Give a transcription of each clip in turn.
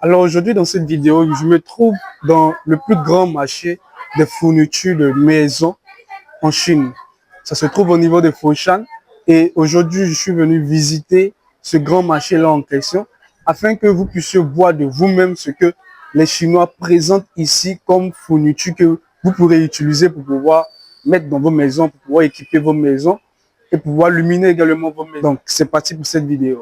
Alors aujourd'hui, dans cette vidéo, je me trouve dans le plus grand marché des fournitures de maison en Chine. Ça se trouve au niveau de Foshan. Et aujourd'hui, je suis venu visiter ce grand marché-là en question afin que vous puissiez voir de vous-même ce que les Chinois présentent ici comme fourniture que vous pourrez utiliser pour pouvoir mettre dans vos maisons, pour pouvoir équiper vos maisons et pouvoir illuminer également vos maisons. Donc, c'est parti pour cette vidéo.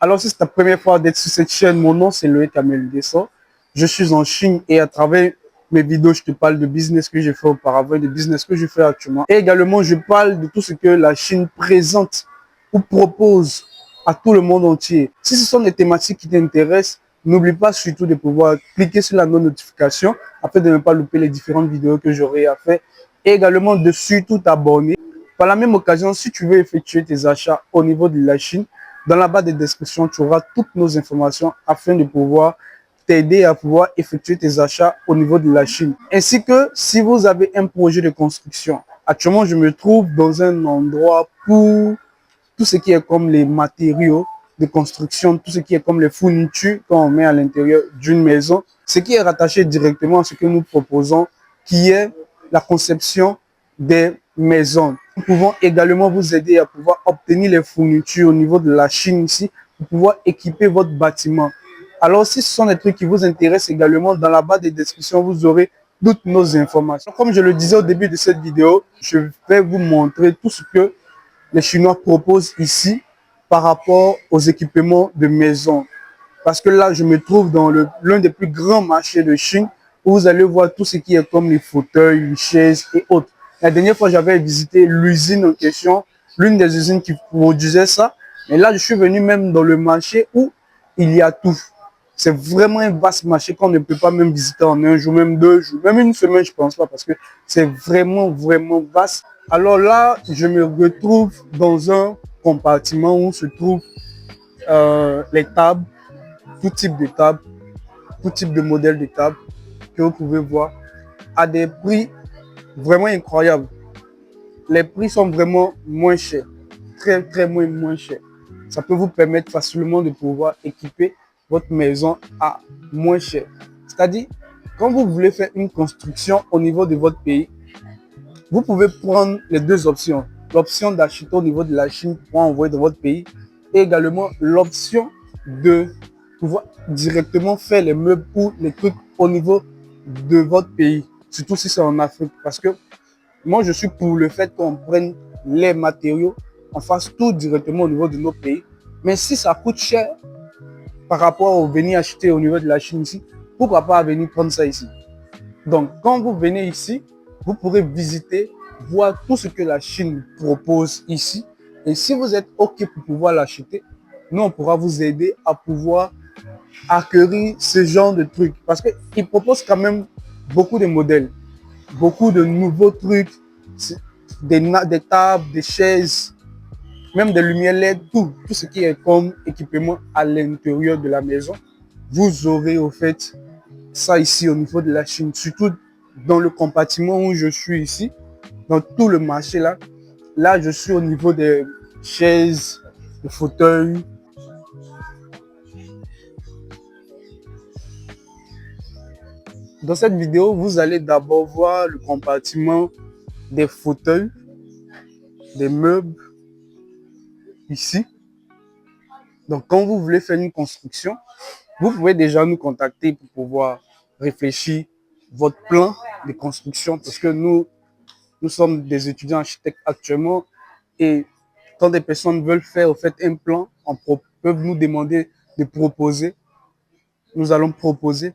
Alors, si c'est ta première fois d'être sur cette chaîne, mon nom c'est Loïc Kamel Desso. Je suis en Chine et à travers mes vidéos, je te parle de business que j'ai fait auparavant, de business que je fais actuellement. Et également, je parle de tout ce que la Chine présente ou propose à tout le monde entier. Si ce sont des thématiques qui t'intéressent, n'oublie pas surtout de pouvoir cliquer sur la notification afin de ne pas louper les différentes vidéos que j'aurai à faire. Et également de surtout t'abonner. Par la même occasion, si tu veux effectuer tes achats au niveau de la Chine, dans la barre de description, tu auras toutes nos informations afin de pouvoir t'aider à pouvoir effectuer tes achats au niveau de la Chine. Ainsi que si vous avez un projet de construction. Actuellement, je me trouve dans un endroit pour tout ce qui est comme les matériaux de construction, tout ce qui est comme les fournitures qu'on met à l'intérieur d'une maison, ce qui est rattaché directement à ce que nous proposons, qui est la conception des maisons. Nous pouvons également vous aider à pouvoir obtenir les fournitures au niveau de la Chine ici, pour pouvoir équiper votre bâtiment. Alors, si ce sont des trucs qui vous intéressent également, dans la barre de description, vous aurez toutes nos informations. Comme je le disais au début de cette vidéo, je vais vous montrer tout ce que les Chinois proposent ici par rapport aux équipements de maison. Parce que là, je me trouve dans l'un des plus grands marchés de Chine où vous allez voir tout ce qui est comme les fauteuils, les chaises et autres. La dernière fois, j'avais visité l'usine en question, l'une des usines qui produisait ça. Et là, je suis venu même dans le marché où il y a tout. C'est vraiment un vaste marché qu'on ne peut pas même visiter en un jour, même 2 jours, même une semaine, je pense pas, parce que c'est vraiment vaste. Alors là, je me retrouve dans un compartiment où se trouvent les tables, tout type de tables, tout type de modèle de table que vous pouvez voir à des prix vraiment incroyables. Les prix sont vraiment moins chers, très moins chers. Ça peut vous permettre facilement de pouvoir équiper votre maison à moins cher. C'est-à-dire, quand vous voulez faire une construction au niveau de votre pays, vous pouvez prendre les deux options. L'option d'acheter au niveau de la Chine pour envoyer dans votre pays et également l'option de pouvoir directement faire les meubles ou les trucs au niveau de votre pays. Surtout si c'est en Afrique. Parce que moi, je suis pour le fait qu'on prenne les matériaux, on fasse tout directement au niveau de nos pays. Mais si ça coûte cher par rapport au venir acheter au niveau de la Chine ici, pourquoi pas venir prendre ça ici? Donc, quand vous venez ici, vous pourrez visiter, voir tout ce que la Chine propose ici. Et si vous êtes OK pour pouvoir l'acheter, nous, on pourra vous aider à pouvoir acquérir ce genre de trucs. Parce qu'ils proposent quand même beaucoup de modèles, beaucoup de nouveaux trucs, des tables, des chaises, même des lumières LED, tout ce qui est comme équipement à l'intérieur de la maison. Vous aurez au fait ça ici au niveau de la Chine, surtout dans le compartiment où je suis ici, dans tout le marché là. Là, je suis au niveau des chaises, des fauteuils. Dans cette vidéo, vous allez d'abord voir le compartiment des fauteuils, des meubles, ici. Donc, quand vous voulez faire une construction, vous pouvez déjà nous contacter pour pouvoir réfléchir votre plan de construction parce que nous sommes des étudiants architectes actuellement et quand des personnes veulent faire au fait un plan, peuvent nous demander de proposer. Nous allons proposer.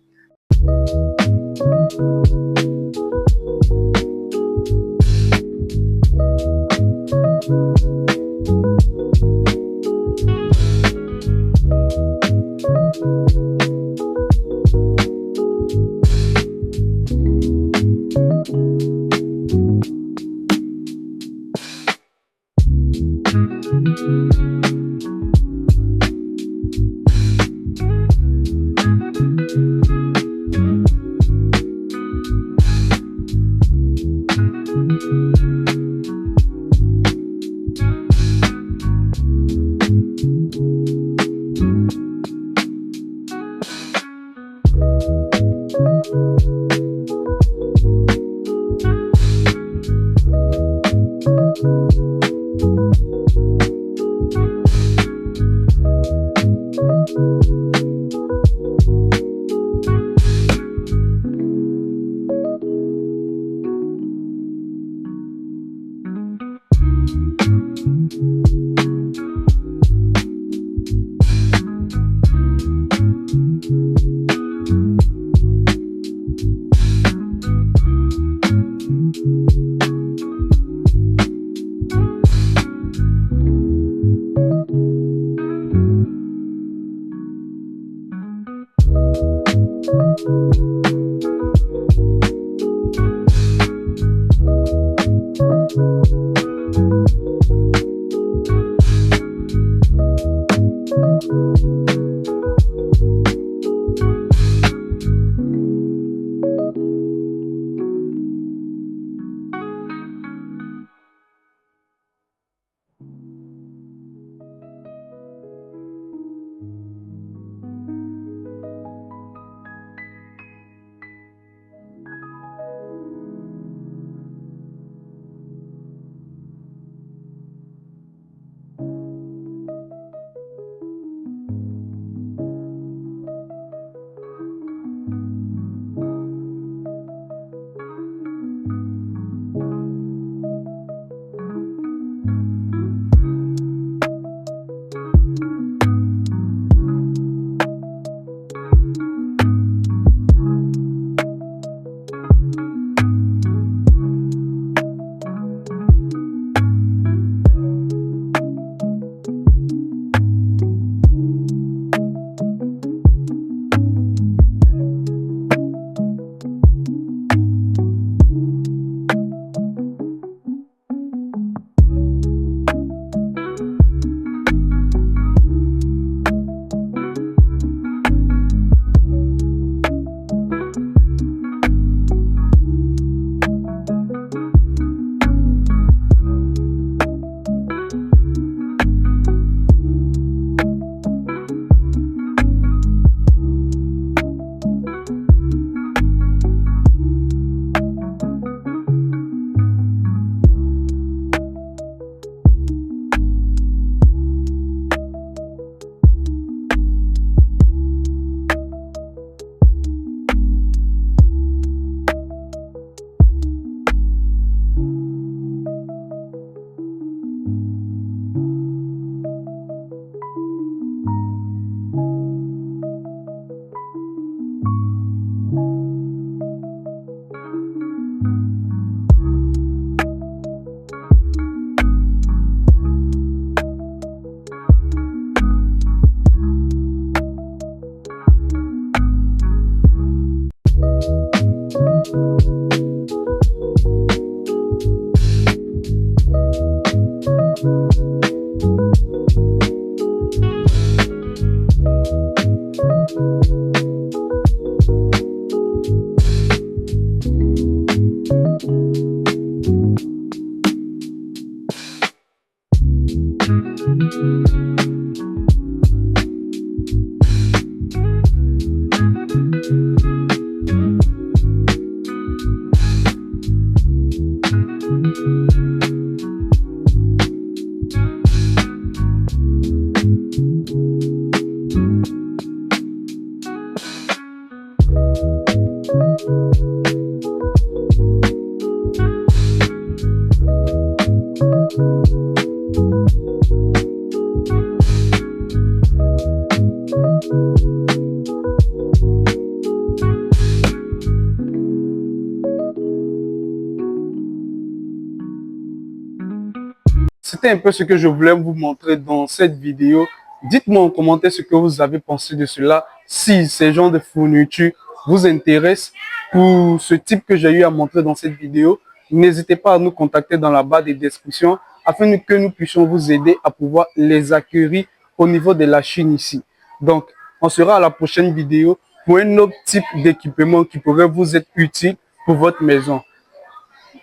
C'était un peu ce que je voulais vous montrer dans cette vidéo. Dites-moi en commentaire ce que vous avez pensé de cela. Si ces genres de fournitures vous intéressent pour ce type que j'ai eu à montrer dans cette vidéo, n'hésitez pas à nous contacter dans la barre des descriptions afin que nous puissions vous aider à pouvoir les acquérir au niveau de la Chine ici. Donc, on sera à la prochaine vidéo pour un autre type d'équipement qui pourrait vous être utile pour votre maison.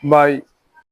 Bye.